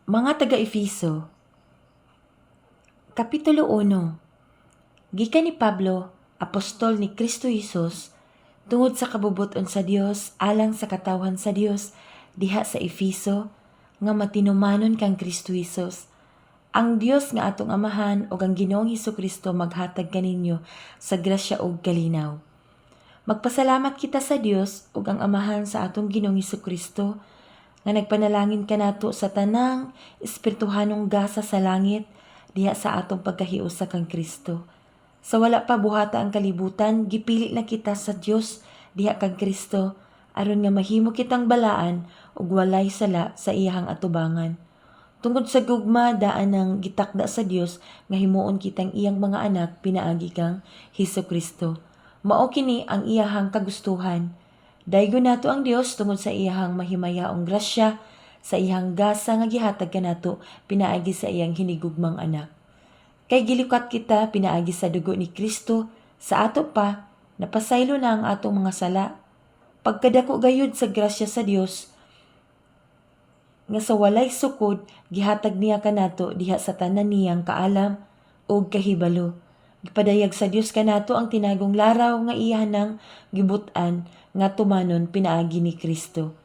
Mga taga-Efeso, Kapitulo 1. Gikan ni Pablo, apostol ni Kristo Jesus, tungod sa kabubuton sa Dios alang sa katawan sa Dios diha sa Efeso, nga matinumanon kang Kristo Jesus. Ang Dios nga atong Amahan ug ang Ginoong Hesukristo maghatag kaninyo sa grasya ug kalinaw. Magpasalamat kita sa Dios ug ang Amahan sa atong Ginoong Hesukristo, nga nagpanalangin kanato sa tanang espirituhanong gasa sa langit diha sa atong pagkahiusa kang Kristo. Sa wala pa buhata ang kalibutan, gipili na kita sa Dios diha kang Kristo aron nga mahimo kitang balaan ug walay sala sa iyahang atubangan. Tungod sa gugma daan ng gitakda sa Dios nga himuon kitang iyang mga anak pinaagi kang Hesukristo. Mao kini ang iyahang kagustuhan. Daygon nato ang Dios tungod sa iyahang mahimayaong grasya, sa iyang gasa nga gihatag kanato pinaagi sa iyang hinigugmang anak. Kay gilukat kita pinaagi sa dugo ni Kristo, sa ato pa napasaylo na ang atong mga sala. Pagkadako gayud sa grasya sa Dios nga sa walay sukod gihatag niya kanato diha sa tanan niyang kaalam ug kahibalo. Gipadayag sa Dios kanato ang tinagong laraw nga iyanang gibut-an nga tumanon pinaagi ni Kristo.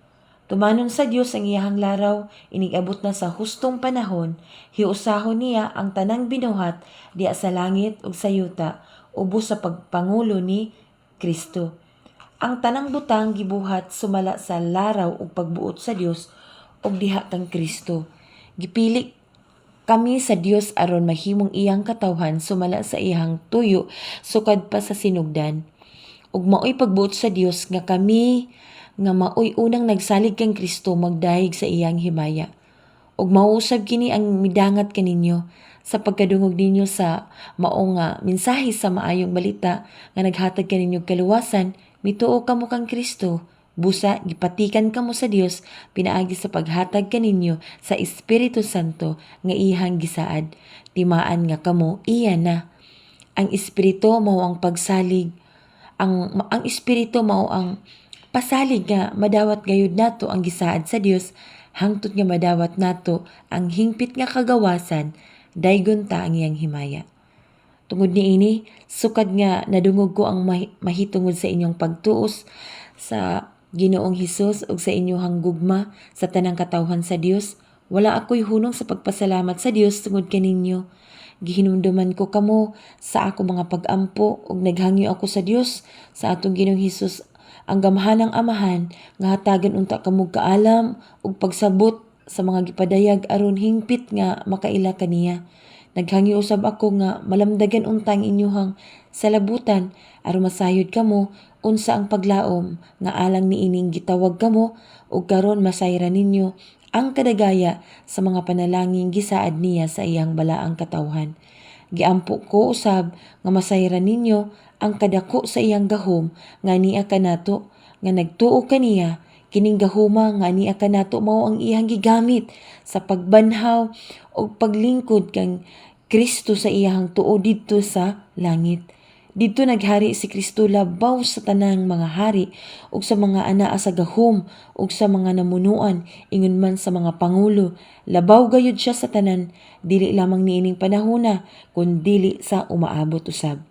Tumanon sa Dios ang iyahang laraw, inigabot na sa hustong panahon, hiusahon niya ang tanang binuhat diya sa langit ug sa yuta, ubos sa pagpangulo ni Kristo. Ang tanang butang gibuhat sumala sa laraw ug pagbuot sa Dios ug diha kang Kristo. Gipili kami sa Dios aron mahimong iyang katawhan sumala sa iyang tuyo sukad pa sa sinugdan. Ug maoy pagbuot sa Dios nga kami nga maoy unang nagsalig kang Kristo magdahig sa iyang himaya. Ug mausab kini ang midangat kaninyo sa pagkadungog ninyo sa mao nga mensahe sa maayong balita nga naghatag kaninyo kaluwasan, mituo kamo kang Kristo. Busa, gipatikan kamo sa Dios pinaagi sa paghatag kaninyo sa Espiritu Santo nga iyang gisaad. Timaan nga kamo iya na. Ang Espiritu mao ang pagsalig. Ang Espiritu mao ang pasalig nga madawat gayud nato ang gisaad sa Dios hangtod nga madawat nato ang hingpit nga kagawasan daygon ta ang iyang himaya. Tungod niini, sukad nga nadungog ko ang mahitungod sa inyong pagtuos sa Ginoong Hesus ug sa inyong gugma sa tanang katawhan sa Dios. Wala ako'y hunong sa pagpasalamat sa Dios tungod kaninyo. Gihinumduman ko kamo sa ako mga pag-ampo ug naghangyo ako sa Dios sa atong Ginoong Hesus ang gamhanang Amahan nga hatagan unta kamo kaalam ug pagsabot sa mga gipadayag aron hingpit nga makaila kaniya. Naghangyo usab ako nga malamdagan unta ang inyong salabutan aron masayod kamo unsa ang paglaom nga alang niining gitawag kamo ug karon masayran ninyo ang kadagaya sa mga panalangin gisaad niya sa iyang balaang katawhan. Giampo ko usab nga masayran ninyo ang kadako sa iyang gahom nga niya kanato nga nagtuo kaniya. Kining gahuma nga niya kanato mao ang iyang gigamit sa pagbanhaw o paglingkod kang Kristo sa iyang tuo didto sa langit. Didto naghari si Kristo labaw sa tanang mga hari ug sa mga anaa sa gahom ug sa mga namunuan ingon man sa mga pangulo. Labaw gayud siya sa tanan, dili lamang niining panahona kundi sa umaabot usab.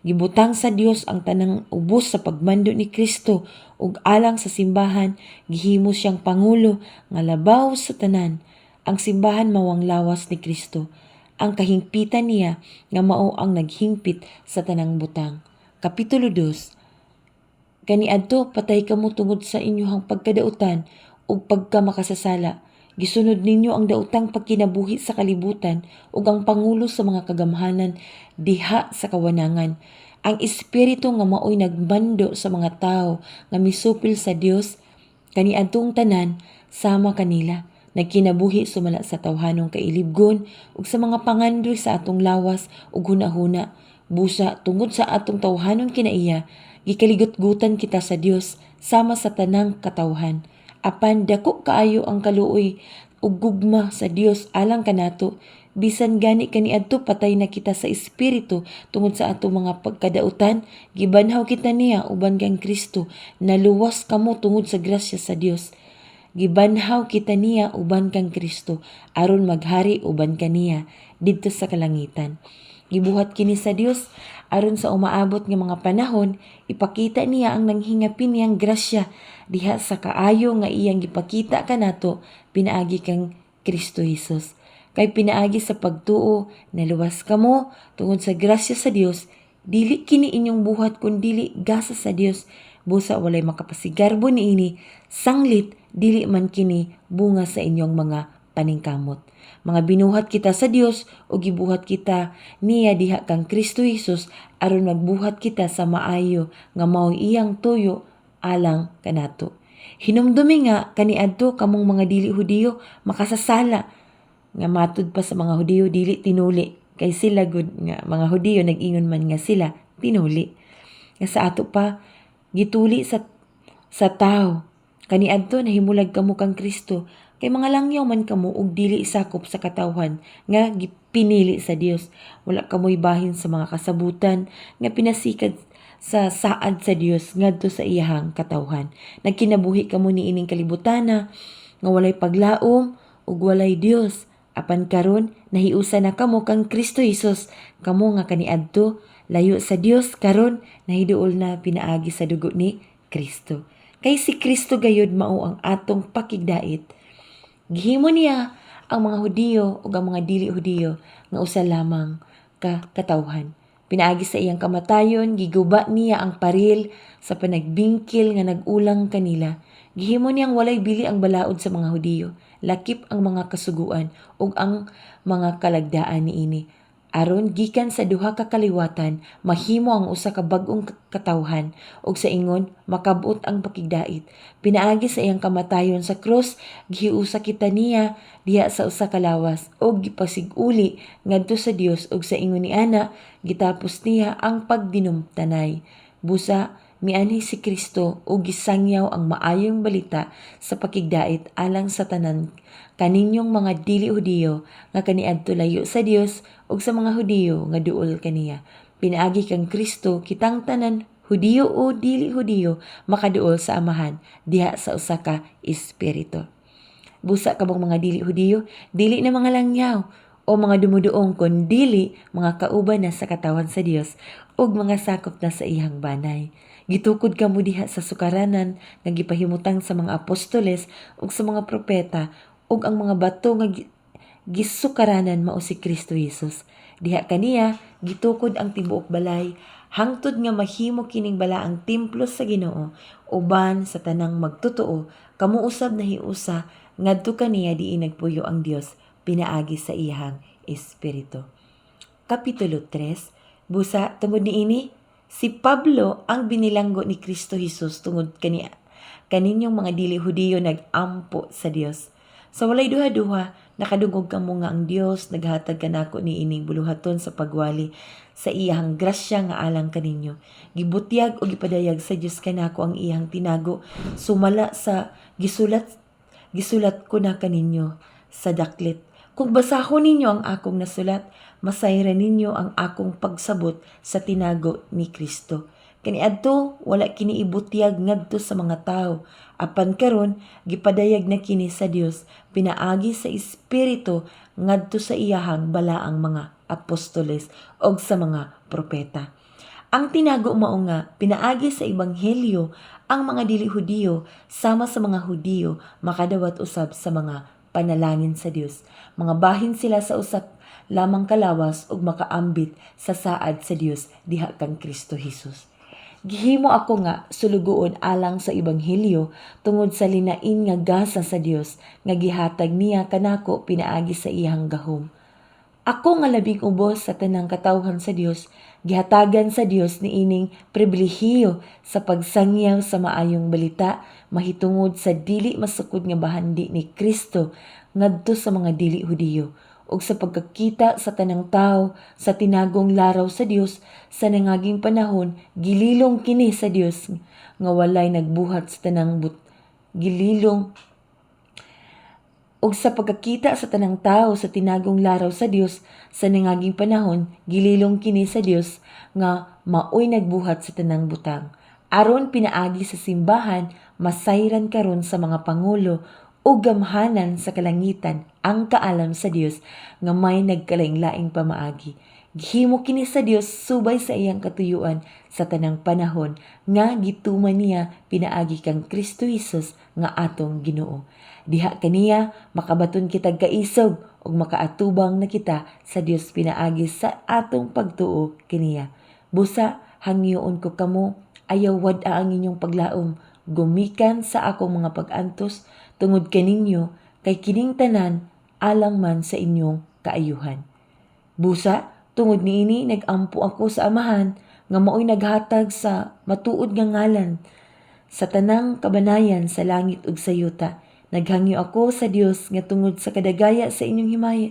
Gibutang sa Dios ang tanang ubos sa pagmando ni Kristo ug alang sa simbahan gihimo siyang pangulo nga labaw sa tanan. Ang simbahan mao ang lawas ni Kristo. Ang kahingpitan niya nga mao ang naghingpit sa tanang butang. Kapitulo 2. Kaniadto patay kamo tungod sa inyong pagkadautan ug pagkamakasasala. Gisunod ninyo ang daotang pagkinabuhi sa kalibutan ug ang pangulo sa mga kagamhanan diha sa kawanangan. Ang espiritu nga maoy nagbando sa mga tao nga misupil sa Dios kaniadtong tanan sama kanila. Nagkinabuhi sumala sa tawhanong kailibgon ug sa mga pangandoy sa atong lawas ug hunahuna. Busa tungod sa atong tawhanong kinaiya, gikaligot-gutan kita sa Dios sama sa tanang katawhan. Apan dako kaayo ang kaluoy ug gugma sa Dios alang kanato, bisan gani kaniadto patay na kita sa espiritu tungod sa atong mga pagkadautan, gibanhaw kita niya uban kang Kristo, naluwas kamo tungod sa grasya sa Dios. gibanhaw kita niya uban kang Kristo aron maghari uban kaniya didto sa kalangitan. Gibuhat kini sa Dios aron sa umaabot nga mga panahon ipakita niya ang nanghingapin niyang grasya diha sa kaayo nga iyang gipakita kanato pinaagi kang Kristo Jesus. Kay pinaagi sa pagtuo naluwas kamo tungod sa grasya sa Dios, dili kini inyong buhat kun dili gasa sa Dios. Busa walay makapasigarbo niini, sanglit dili man kini bunga sa inyong mga paningkamot. Mga binuhat kita sa Dios o gibuhat kita niya diha kang Kristo Jesus aron magbuhat kita sa maayo nga mao iyang tuyo alang kanato. Hinumdumi nga kaniadto kamong mga dili Hudiyo makasasala nga matud pa sa mga Hudiyo dili tinuli kay sila gud nga mga Hudiyo nag-ingon man nga sila tinuli. Nga sa ato pa gituli sa tao kaniadto nahimulag kamo kang Kristo kay mga langyaw man kamo ug dili sakop sa katawhan nga gipinili sa Dios. Wala kamoy bahin sa mga kasabutan nga pinasikad sa saad sa Dios ngadto sa iyahang katawhan. Nagkinabuhi kamo niining kalibutana nga walay paglaom ug walay Dios. Apan karon nahiusa na kamo kang Kristo Jesus, kamo nga kaniadto layo sa Dios karon nahiduol na pinaagi sa dugo ni Kristo. Kay si Kristo gayud mao ang atong pakigdait. Gihimo niya ang mga Hudiyo ug ang mga dili Hudiyo nga usa lamang ka katawhan. Pinaagi sa iyang kamatayon, giguba niya ang paril sa panagbingkil nga nag-ulang kanila. Gihimo niyang walay bili ang balaod sa mga Hudiyo, lakip ang mga kasuguan ug ang mga kalagdaan niini. Aron gikan sa duha ka kaliwatan mahimo ang usa ka bag-ong katawhan ug sa ingon makabut ang pakigdait. Pinaagi sa iyang kamatayon sa krus gihiusa kita niya diha sa usa ka lawas ug gipasiguli ngadto sa Dios ug sa ingon ni ana gitapos niya ang pagdinumtanay. Busa mianhi si Kristo ug gisangyaw ang maayong balita sa pakigdait alang sa tanan kaninyong mga dili Hudiyo nga kaniadto layo sa Dios ug sa mga Hudiyo nga duol kaniya. Pinaagi kang Kristo kitang tanan Hudiyo o dili Hudiyo makaduol sa Amahan diha sa usa ka espiritu. Busa kabong mga dili Hudiyo, dili na mga langyaw o mga dumuduong kon dili mga kauban na sa katawan sa Dios ug mga sakop na sa iyang banay. Gitukod kamo diha sa sukaranan nga gipahimutang sa mga apostoles ug sa mga propeta ug ang mga bato nga gisukaranan mao si Kristo Jesus. Diha kaniya gitukod ang tibuok balay hangtod nga mahimo kining balaang templo sa Ginoo uban sa tanang magtotoo kamo usab nahiusa ngadto kaniya diin nagpuyo ang Dios pinaagi sa iyang espiritu. Kapitulo 3. Busa tungod niini si Pablo ang binilanggo ni Kristo Jesus tungod kaniya kaninyong mga dili Hudiyo nagampo sa Dios. Sa walay duha-duha, nakadungog kamo nga ang Dios naghatag kanako ni ining buluhaton sa pagwali sa iyang grasya nga alang kaninyo. Gibutyag o gipadayag sa Dios kanako ang iyang tinago sumala sa gisulat ko na kaninyo sa daklit. Kung basahon ninyo ang akong nasulat, masayran ninyo ang akong pagsabot sa tinago ni Kristo. Kaniadto wala kini ibutyag ngadto sa mga tao, apan karon gipadayag na kini sa Dios pinaagi sa espiritu ngadto sa iyahang balaang mga apostoles og sa mga propeta. Ang tinago mao nga pinaagi sa ebanghelyo ang mga dili Hudiyo sama sa mga Hudiyo makadawat usab sa mga panalangin sa Dios. Mga bahin sila sa usa lamang kalawas ug makaambit sa saad sa Dios diha kang Kristo Jesus. Gihimo ako nga sulugoon alang sa ebanghelyo tungod sa linain nga gasa sa Dios nga gihatag niya kanako pinaagi sa iyang gahom. Ako nga labing ubos sa tanang katawhan sa Dios, gihatagan sa Dios niining pribilehiyo sa pagsangyaw sa maayong balita mahitungod sa dili masukod nga bahandi ni Kristo ngadto sa mga dili Hudiyo ug sa pagkakita sa tanang tao sa tinagong laraw sa Dios sa nangaging panahon gililong kini sa Dios nga walay nagbuhat sa tanang gililong ug sa pagkakita sa tanang tao sa tinagong laraw sa Dios sa nangaging panahon gililong kini sa Dios nga maoy nagbuhat sa tanang butang aron pinaagi sa simbahan masayran karon sa mga pangulo o gamhanan sa kalangitan ang kaalam sa Dios nga may nagkalaing-laing pamaagi. Gihimo kini sa Dios subay sa iyang katuyuan sa tanang panahon nga gituman niya pinaagi kang Kristo Jesus nga atong Ginoo. Diha kaniya makabaton kitag kaisog ug makaatubang na kita sa Dios pinaagi sa atong pagtuo kaniya. Busa hangyoon ko kamo ayaw wad-a ang inyong paglaom gumikan sa akong mga pag-antos tungod kaninyo kay kining tanan alang man sa inyong kaayuhan. Busa tungod niini nagampo ako sa Amahan nga maoy naghatag sa matuod nga ngalan sa tanang kabanayan sa langit ug sa yuta. Naghangyo ako sa Dios nga tungod sa kadagaya sa inyong himaya,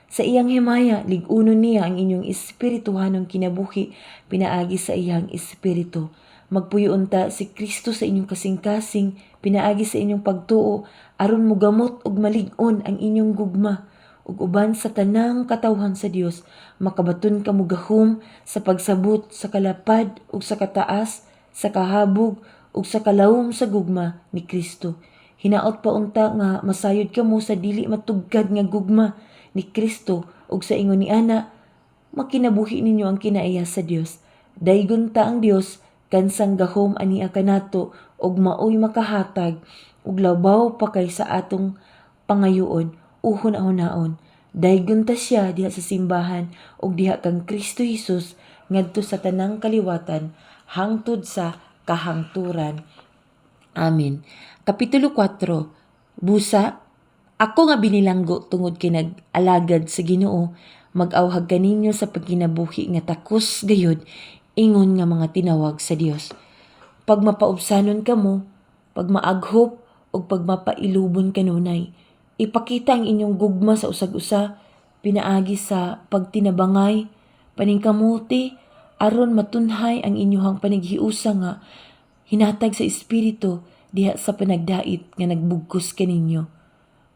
sa iyang himaya lig-unon niya ang inyong espirituhanong kinabuhi pinaagi sa iyang espiritu. Magpuyon ta si Kristo sa inyong kasing-kasing pinaagi sa inyong pagtuo aron mogamot ug malig-on ang inyong gugma ug uban sa tanang katawhan sa Dios makabaton kamo gahom sa pagsabot sa kalapad ug sa kataas sa kahabog ug sa kalawom sa gugma ni Kristo. Hinaot pa unta nga masayod kamo sa dili matugkad nga gugma ni Kristo ug sa ingon ni ana makinabuhi ninyo ang kinaiya sa Dios. Daygon ta ang Dios kansang gahom ania kanato ug maoy makahatag ug labaw pa kay sa atong pangayoon uhon-ahonaon. Daygon ta siya diha sa simbahan ug diha kang Kristo Jesus ngadto sa tanang kaliwatan hangtod sa kahangturan. Amen. Kapitulo 4. Busa, ako nga binilanggo tungod kay nag-alagad sa Ginoo, mag-awhag kaninyo sa pagkinabuhi nga takos gayud ingon nga mga tinawag sa Dios. Pag mapaubsanon kamo, pag maaghop ug pag mapailubon kanunay, ipakita ang inyong gugma sa usag-usa, pinaagi sa pagtinabangay, paningkamuti, aron matunhay ang inyuhang panaghiusa nga hinatag sa espiritu diha sa panagdait nga nagbugkos kaninyo.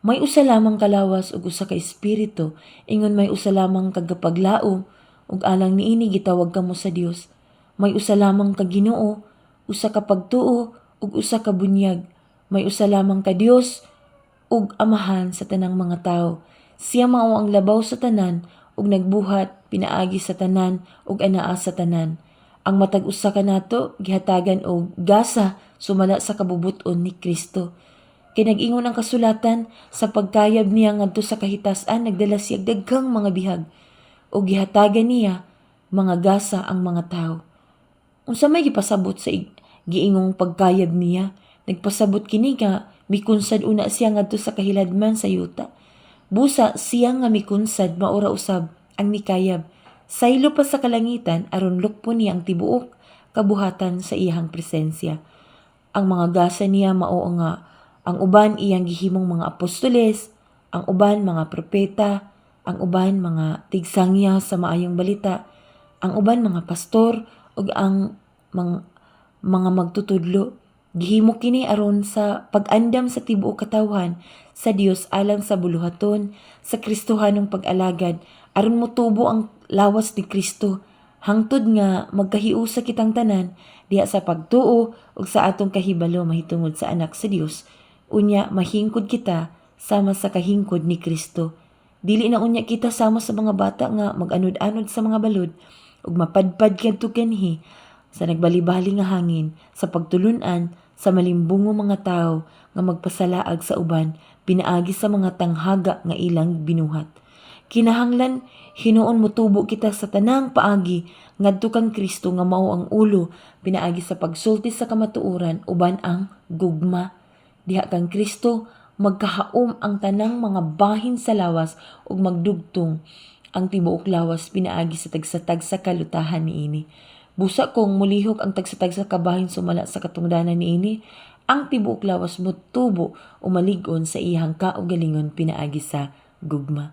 May usa lamang kalawas ug usa ka espiritu, ingon may usa lamang kagapaglaom ug alang niini gitawag kamo sa Dios. May usa lamang ka Ginoo, usa ka pagtuo ug usa ka bunyag. May usa lamang ka Dios ug Amahan sa tanang mga tawo. Siya mao ang labaw sa tanan ug nagbuhat pinaagi sa tanan ug anaa sa tanan. Ang matag usa kanato gihatagan og gasa sumala sa kabubuton ni Kristo. Kay nag-ingon ang kasulatan sa pagkayab niya ngadto sa kahitasan nagdala siya daghang mga bihag ug gihatagan niya mga gasa ang mga tawo. Unsa may gipasabot sa giingong pagkayab niya? Nagpasabot kini nga mikunsad una siya ngadto sa kahiladman sa yuta. Busa siya nga mikunsad maura usab ang nikayab. Saylo pa sa kalangitan aron lukpon niya ang tibuok kabuhatan sa iyang presensya. Ang mga gasa niya mao nga ang uban iyang gihimong mga apostoles, ang uban mga propeta, ang uban mga tigsangya sa maayong balita, ang uban mga pastor ug ang mga magtutudlo. Gihimo kini aron sa pag-andam sa tibuok katawhan sa Dios alang sa buluhaton sa Kristohanong pag-alagad aron motubo ang lawas ni Kristo hangtod nga magkahiusa kitang tanan diha sa pagtuo ug sa atong kahibalo mahitungod sa anak sa Dios. Unya mahingkod kita sama sa kahingkod ni Kristo. Dili na unya kita sama sa mga bata nga mag-anod-anod sa mga balod ug mapadpad kadto kanhi sa nagbalibali nga hangin sa pagtulun-an sa malimbungo mga tawo nga magpasalaag sa uban pinaagi sa mga tanghaga nga ilang binuhat. Kinahanglan hinuon motubo kita sa tanang paagi ngadto kang Kristo nga mao ang ulo pinaagi sa pagsulti sa kamatuoran uban ang gugma. Diha kang Kristo magkahaom ang tanang mga bahin sa lawas ug magdugtong ang tibuok lawas pinaagi sa tagsatag sa kalutahan niini. Busa kong mulihok ang tagsatag sa kabahin sumala sa katungdanan niini, ang tibuok lawas motubo o maligon sa iyang kaugalingon pinaagi sa gugma.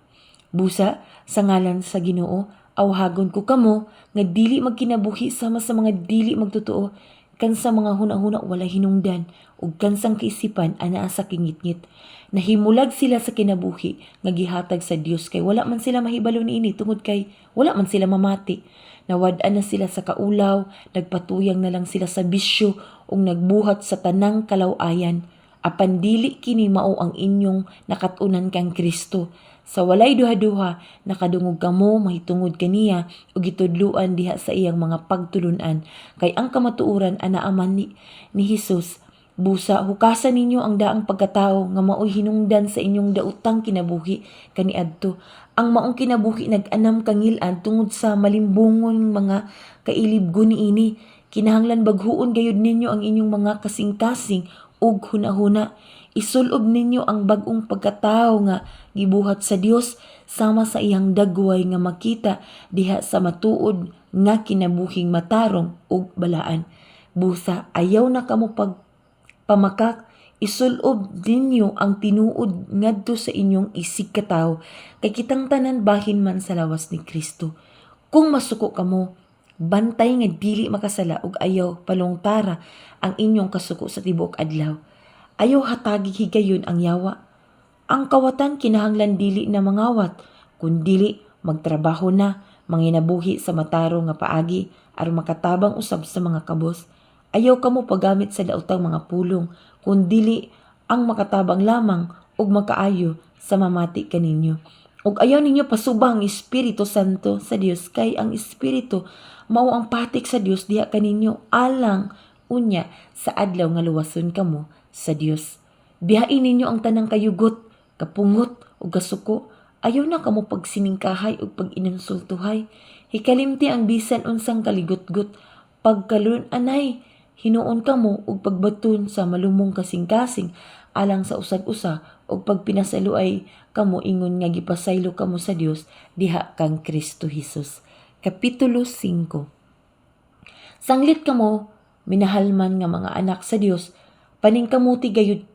Busa sa ngalan sa Ginoo awhagon ko kamo nga dili magkinabuhi sama sa mga dili magtotoo kan sa mga huna-huna wala hinungdan ug kansang kaisipan anaa sa kingitngit. Nahimulag sila sa kinabuhi nga gihatag sa Dios kay wala man sila mahibalo niini tungod kay wala man sila mamati. Nawad-an na sila sa kaulaw, nagpatuyang na lang sila sa bisyo ug nagbuhat sa tanang kalaw-ayan. apan dili kini mao ang inyong nakatunan kang Kristo. Sa walay duha-duha, nakadungog kamo mahitungod kaniya ug gitudluan diha sa iyang mga pagtulunan. Kay ang kamatuoran anaaman ni Hesus. Busa, hukasan ninyo ang daang pagkatao nga mao'y hinungdan sa inyong daotang kinabuhi kaniadto. Ang maong kinabuhi nag-anam kangil-an tungod sa malimbungon mga kailibgo niini. Kinahanglan baghuon gayud ninyo ang inyong mga kasing-kasing ug hunahuna. Isulob ninyo ang bag-ong pagkatao nga gibuhat sa Dios sama sa iyang dagway nga makita diha sa matuod nga kinabuhing matarong ug balaan. Busa, ayaw na kamo pamakak, isulob ninyo ang tinuod ngadto sa inyong isig katawo, kay kitang tanan bahin man sa lawas ni Kristo. Kung masuko kamo, bantay nga dili makasala ug ayaw palongtara ang inyong kasuko sa tibuok adlaw. Ayaw hatagi higayon ang yawa. Ang kawatan kinahanglan dili na mangawat, kun dili magtrabaho na, manginabuhi sa matarong nga paagi, aron makatabang usab sa mga kabos. Ayaw kamo paggamit sa daotang mga pulong, kun dili ang makatabang lamang ug makaayo sa mamati kaninyo. Ug ayaw ninyo pasubang ang Espiritu Santo sa Dios, kay ang Espiritu mao ang patik sa Dios diha kaninyo alang unya sa adlaw nga luwason kamo sa Dios. Bihain ninyo ang tanang kayugot, kapungot ug kasuko. Ayaw na kamo pagsiningkahay ug pag-inonsultuhay. Hikalimti ang bisan unsang kaligotgot. Pagkalun anay, hinuon kamo ug pagbaton sa malumong kasing-kasing alang sa usag-usa ug pagpinasaluay kamo ingon nga gipasaylo kamo sa Dios diha kang Kristo Hesus. Kapitulo 5. Sanglit kamo minahalman nga mga anak sa Dios, paningkamot gayud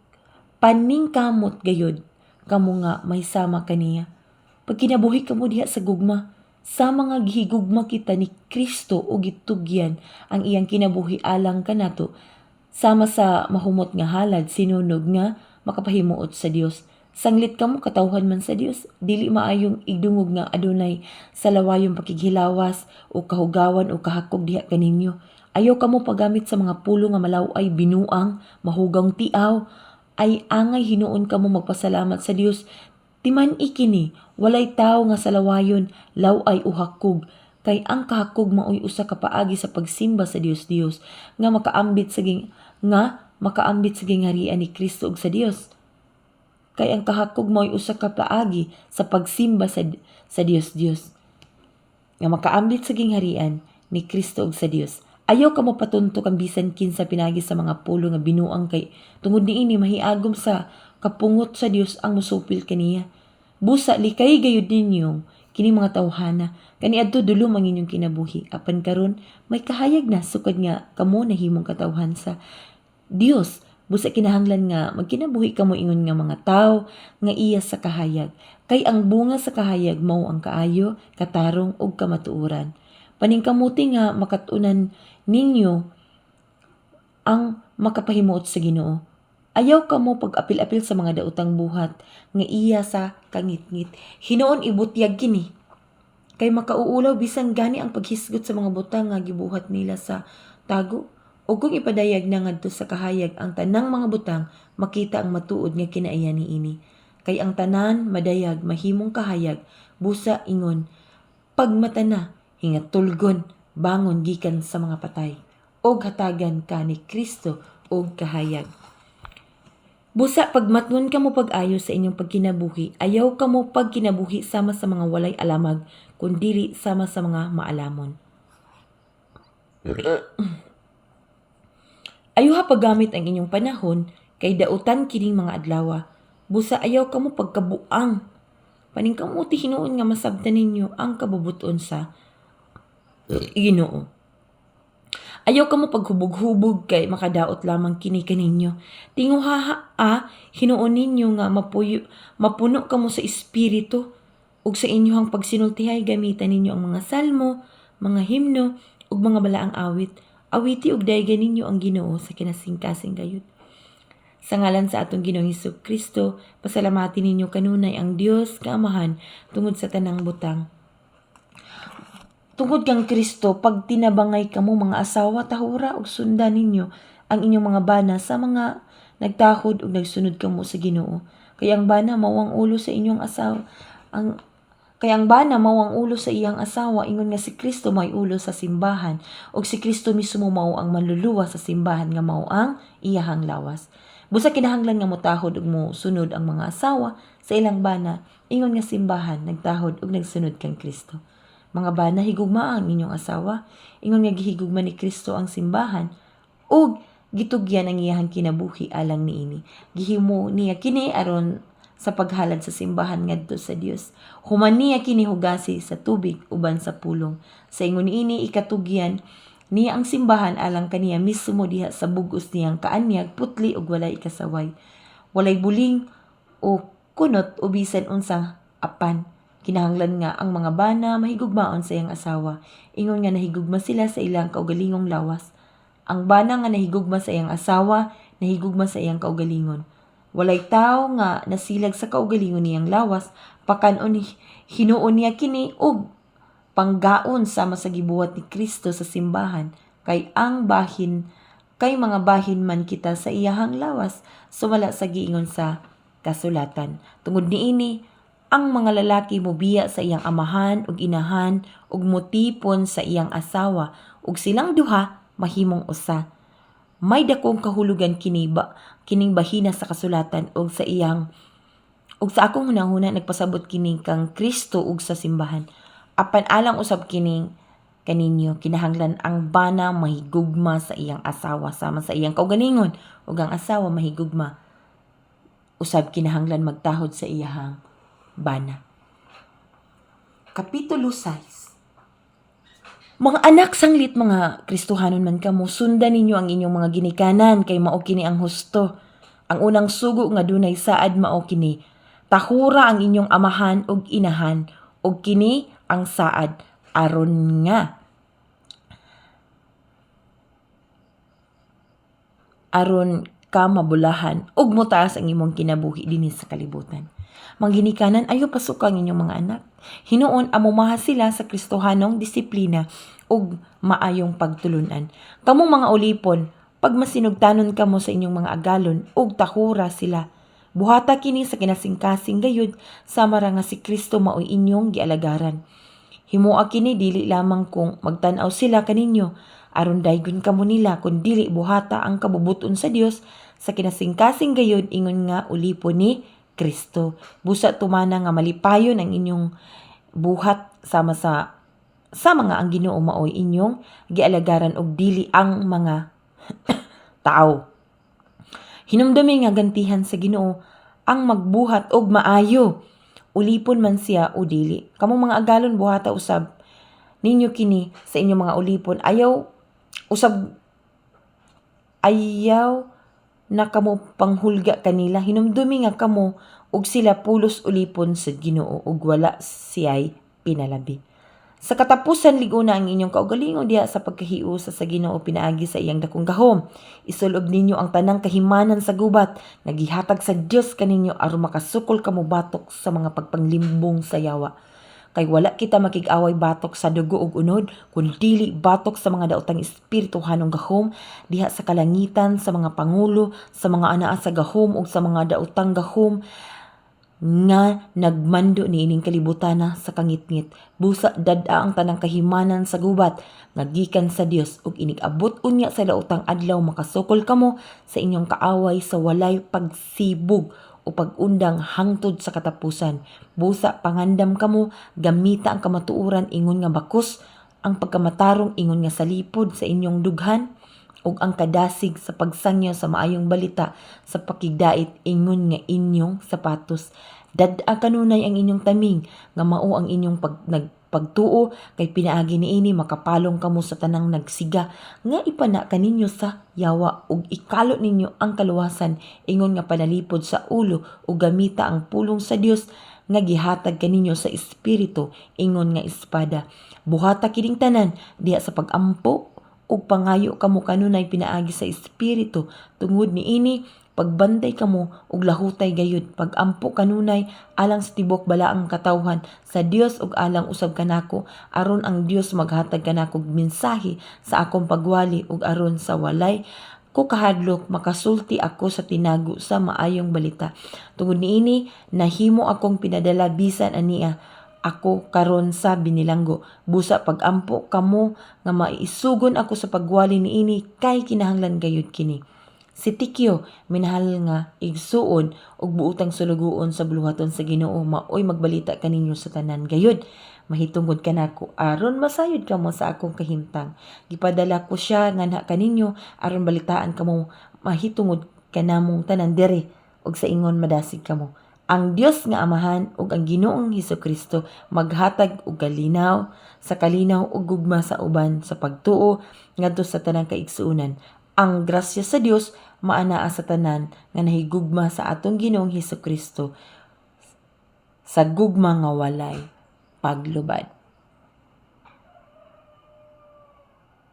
kamo nga may sama kaniya. Pag kinabuhi kamo diha sa gugma, sa mga gihigugma kita ni Kristo o gitugyan ang iyang kinabuhi alang kanato, sama sa mahumot nga halad sinunog nga makapahimuot sa Dios. Sanglit kamo katawhan man sa Dios, dili maayong igdungog nga adunay sa lawayong pakighilawas o kahugawan o kahakog diha kaninyo. Ayaw kamo paggamit sa mga pulo nga malaway binuang, mahugang tiaw, ay angay hinuon kamo magpasalamat sa Dios. Timan ikini, walay tao nga sa lawayon, laway o hakog, kay ang kahakog maoy usa ka paagi sa pagsimba sa Dios nga makaambit sa gingharian ni Kristo ug sa Dios. Kay ang kahakog maoy usa ka paagi sa pagsimba sa Dios nga makaambit sa gingharian ni Kristo ug sa Dios. Ayaw ka mo patuntok ang bisan kinsa pinagi sa mga pulo nga binuang, kay tungod niini mahiagom sa kapungot sa Dios ang musupil kaniya. Busa likay gayud ninyo kini mga tawhana, kaniadto dulo ang inyong kinabuhi, apan karon may kahayag na sukad nga kamo nahimong katawhan sa Dios. Busa kinahanglan nga magkinabuhi kamo ingon nga mga tawo nga iya sa kahayag, kay ang bunga sa kahayag mao ang kaayo, katarong ug kamatuoran. Paningkamuti nga makatunan ninyo ang makapahimuot sa Ginoo. Ayaw kamo pag-apil-apil sa mga daotang buhat nga iya sa kangit-ngit. Hinuon ibutyag kini, kay makauulaw bisan gani ang paghisgot sa mga butang nga gibuhat nila sa tago. O kung ipadayag na ngadto sa kahayag ang tanang mga butang, makita ang matuod nga kinaiya niini. Kay ang tanan madayag mahimong kahayag, busa ingon, pagmata na, hingatulgon, bangon gikan sa mga patay, og hatagan ka ni Kristo og kahayag. Busa pagmatngon kamo pag-ayo sa inyong pagkinabuhi, ayaw kamo pagkinabuhi sama sa mga walay alamag, kundi sama sa mga maalamon. Ayaw ha paggamit ang inyong panahon kay dautan kining mga adlaw. Busa ayaw kamo pagkabuang, paningkamuti hinuon nga masabtan ninyo ang kabubuton sa Ginoo. Ayaw kamo paghubog-hubog kay makadaot lamang kini kaninyo. Tinguha hinuon ninyo nga mapuno kamo sa espiritu, ug sa inyong pagsinultihay gamitan ninyo ang mga salmo, mga himno ug mga balaang awit. Awiti ug daygan ninyo ang Ginoo sa kinasing-kasing gayud. Sa ngalan sa atong Ginoong Hesukristo, pasalamatin ninyo kanunay ang Dios Kaamahan tungod sa tanang butang. Tungod kang Kristo, pag tinabangay kamo mga asawa, tahura ug sundan ninyo ang inyong mga bana sa mga nagtahod ug nagsunod kamo sa Ginoo. Kay ang bana mao ang ulo sa inyong asawa. Kaya ang bana mao ang ulo sa iyang asawa, ingon nga si Kristo may ulo sa simbahan, ug si Kristo mismo mao ang manluluwa sa simbahan nga mao ang iyahang lawas. Busa kinahanglan nga motahod ug mo sunod ang mga asawa sa ilang bana, ingon nga simbahan nagtahod ug nagsunod kang Kristo. Mga bana, higugma ang inyong asawa, ingon nga gihigugma ni Kristo ang simbahan, ug gitugyan ang iyahang kinabuhi alang niini. Gihimo niya kini aron sa paghalad sa simbahan ngadto sa Dios. Human niya kini hugasi sa tubig uban sa pulong. Sa ingon niini ikatugyan niya ang simbahan alang kaniya mismo diha sa bug-os niyang kaanyag, putli ug walay kasaway. Walay buling o kunot o bisan unsang apan. Kinahanglan nga ang mga bana mahigugmaon sa iyang asawa. Ingon nga nahigugma sila sa ilang kaugalingong lawas. Ang bana nga nahigugma sa iyang asawa, nahigugma sa iyang kaugalingon. Walay tao nga nasilag sa kaugalingon niyang lawas, pakanon hinuon niya kini og panggaon sama sa gibuhat ni Kristo sa simbahan, kay mga bahin man kita sa iyahang lawas, sumala sa giingon sa kasulatan. Tungod niini, ang mga lalaki mobiya sa iyang amahan ug inahan ug motipon sa iyang asawa, ug silang duha mahimong usa. May dakong kahulugan kining bahina sa kasulatan ug sa akong hunahuna nagpasabot kini kang Kristo ug sa simbahan. Apan alang usab kining kaninyo, kinahanglan ang bana mahigugma sa iyang asawa sama sa iyang kaugalingon, ug ang asawa mahigugma usab kinahanglan magtahod sa iyahang bana. Kapitulo 6. Mga anak sanglit, mga Kristohanon man kamo, sundan ninyo ang inyong mga ginikanan kay mao kini ang husto. Ang unang sugo nga dunay saad mao kini. Tahura ang inyong amahan ug inahan, ug kini ang saad aron ka mabulahan ug motaas ang imong kinabuhi dinhi sa kalibutan. Mga ginikanan, ayo pasok ang inyong mga anak. Hinuon amumaha sila sa Kristohanong disiplina ug maayong pagtulunan. Kamong mga ulipon, pag masinugtanon kamo sa inyong mga agalon ug tahura sila, buhata kini sa kinasingkasing gayud sama ra nga si Kristo maoy inyong gialagaran. Himoa kini dili lamang kung magtan-aw sila kaninyo aron daygon kamo nila, kun dili buhata ang kabubuton sa Dios sa kinasingkasing gayud ingon nga ulipon ni Kristo. Busa tumana nga malipayon ang inyong buhat sama nga ang Ginoo maoy inyong gialagaran og dili ang mga tao. Hinumdumi nga gantihan sa Ginoo ang magbuhat og maayo, ulipon man siya o dili. Kamong mga agalon buhata usab ninyo kini sa inyong mga ulipon, ayaw na kamo panghulga kanila. Hinumdumi nga kamo ug sila pulos ulipon sa Ginoo ug wala siyay pinalabi. Sa katapusan liguna ang inyong kaugalingon diha sa pagkahiusa sa Ginoo pinaagi sa iyang dakong gahom. Isulob ninyo ang tanang kahimanan sa gubat nga gihatag sa Dios kaninyo aron makasukol kamo batok sa mga pagpanglimbong sa yawa. Kay wala kita makig-away batok sa dugo ug unod, kundi batok sa mga daotang espirituhanong gahom diha sa kalangitan, sa mga pangulo, sa mga anaa sa gahom ug sa mga daotang gahom nga nagmando niining kalibutana sa kangitngit. Busa dad-a ang tanang kahimanan sa gubat nga gikan sa Dios ug inig-abot unya sa daotang adlaw makasukol kamo sa inyong kaaway sa walay pagsibog o pag-undang hangtod sa katapusan. Busa pangandam kamo, gamita ang kamatuoran ingon nga bakos, ang pagkamatarong ingon nga salipod sa inyong dughan, ug ang kadasig sa pagsangyo sa maayong balita sa pakigdait ingon nga inyong sapatos. Dad-a kanunay ang inyong taming nga mao ang inyong pagtuo kay pinaagi niini makapalong kamo sa tanang nagsiga nga ipana kaninyo sa yawa ug ikalo ninyo ang kaluwasan ingon nga panalipod sa ulo ug gamita ang pulong sa Dios nga gihatag kaninyo sa espiritu ingon nga espada. Buhata kining tanan diha sa pagampo ug pangayo kamo kanunay pinaagi sa espiritu. Tungod niini pagbantay kamo ug lahutay gayud, pagampo kanunay alang sa tibok balaang katawhan sa Dios ug alang usab kanako aron ang Dios maghatag kanako og mensahe sa akong pagwali ug aron sa walay ko kahadlok makasulti ako sa tinago sa maayong balita. Tungod niini nahimo akong pinadala bisan ania ako karon sa binilanggo. Busa pagampo kamo nga maisugon ako sa pagwali niini kay kinahanglan gayud kini. Si Tikyo, minahal nga igsuon ug buutang sulugoon sa buluhaton sa Ginoo, maoy magbalita kaninyo sa tanan gayud. Mahitungod kanako aron masayod kamo sa akong kahimtang. Gipadala ko siya nganha kaninyo aron balitaan kamo mahitungod kanamong tanan diri ug sa ingon madasig kamo. Ang Dios nga Amahan ug ang Ginoong Hesukristo maghatag og kalinaw sa kalinaw ug gugma sa uban sa pagtuo ngadto sa tanang kaigsuonan. Ang grasya sa Dios maanaa sa tanan nga nahigugma sa atong Ginoong Hesukristo sa gugma nga walay paglubad.